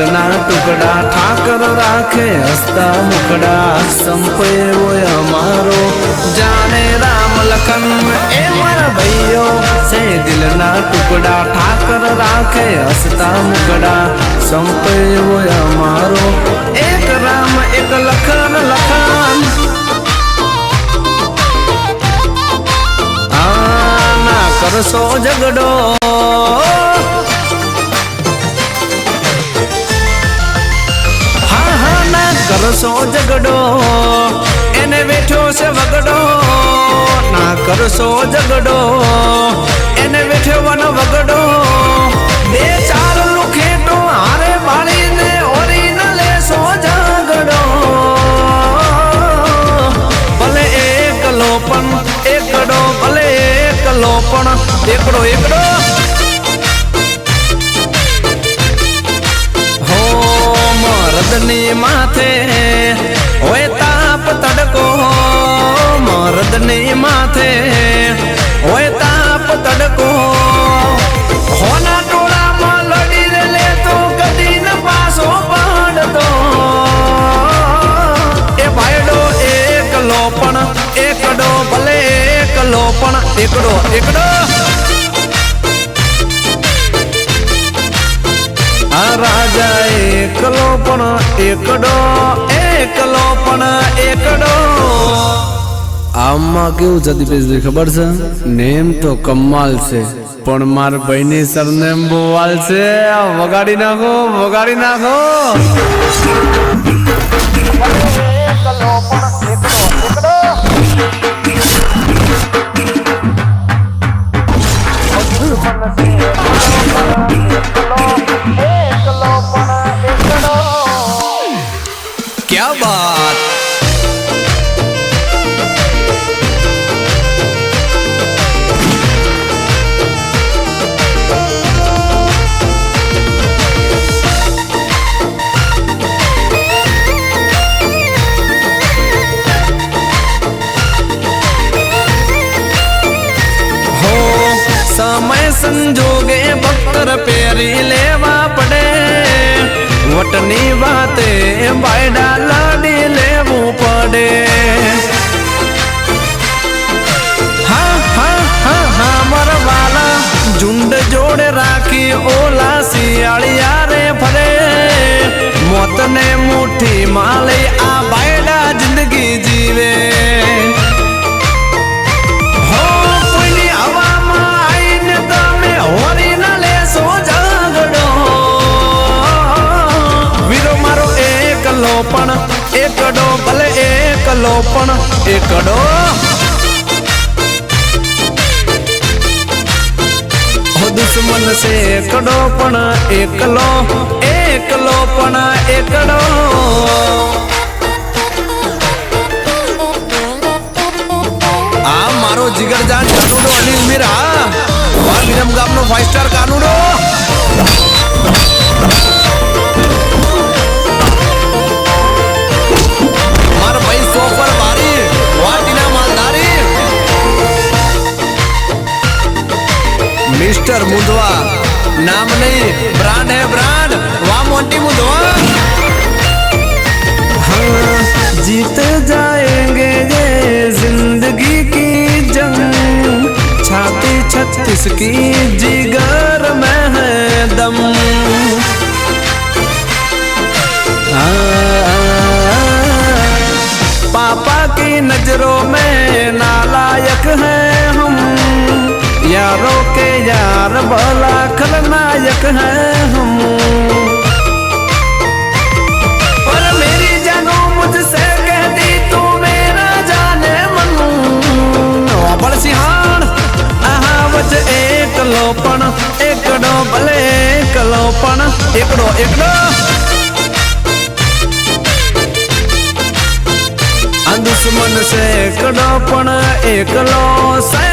દિલના ટુકડા ઠાકર રાખે હસતા મુખડા સંપે હોય અમારો જાણે રામ લખન એ મારા ભાઈઓ છે દિલના ટુકડા ઠાકર રાખે હસતા મુખડા સંપે હોય અમારો એક રામ એક લખન લખન ના કરશો ઝઘડો કરશો ઝઘડો એને બેઠો છે વગડો ના કરશો ઝઘડો એને બેઠો વનો વગડો બે ચાર લુખેટો હારે બાળીને ઓરી ન લેશો ઝઘડો ભલે એકલો પણ એકડો ભલે એકલો પણ એકડો એકડો મરદની માથે હોય તાપ તડકો મરદની માથે હોય તાપ તડકો હોના ટોળામાં લડી લે તો કદી ન પાછો પડતો એ ભાઈડો એકલો પણ એકડો ભલે એકલો પણ એકડો એકડો રાજા એકલો પણ એકડો એકલો પણ એકડો આમાં કેવું છે દીપેશભાઈ ખબર છે નેમ તો કમાલ છે પણ માર ભાઈની સરનેમ બોવાલ છે વગાડી નાખો વગાડી નાખો એકલો પણ એકડો क्या बात हो समय संजोगे बख्तर पेरी लेवा पड़े वटनी बाते बायडा लाडी लेवू पड़े हाँ हाँ हाँ हाँ मरवाला झुंड जोड़े राखी ओला सियाड़िया रे फरे मौत ने मुट्ठी माले आ बायडा जिंदगी जीवे हो कोई हवा में आईने तमे होरी न ले सो झगड़ो એકલો પણ એકડો ભલે એકલો પણ એકડો દુશ્મન છે એકડો પણ એકલો એકલો પણ એકડો આ મારો જીગરજાન કાનુડો અનિલ મીરા વા વિરમ ગામનો 5 સ્ટાર કાનુડો मिस्टर मुंदवा नाम नहीं ब्रांड है ब्रांड वाह मोटी मुंदवा हाँ जीत जाएंगे ये जिंदगी की जंग छाती 36 की जिगर में है दम पापा की नजरों में नालायक है हम यारों के यार भला खलनायक हैं हम पर मेरी जानो मुझसे कहती तू मेरा जाने मनू बड़ सिहान आहा वच एकलो पण एकड़ो भले एकलो पण एकड़ो एकड़ो दुश्मन से एकड़ो पण एकलो से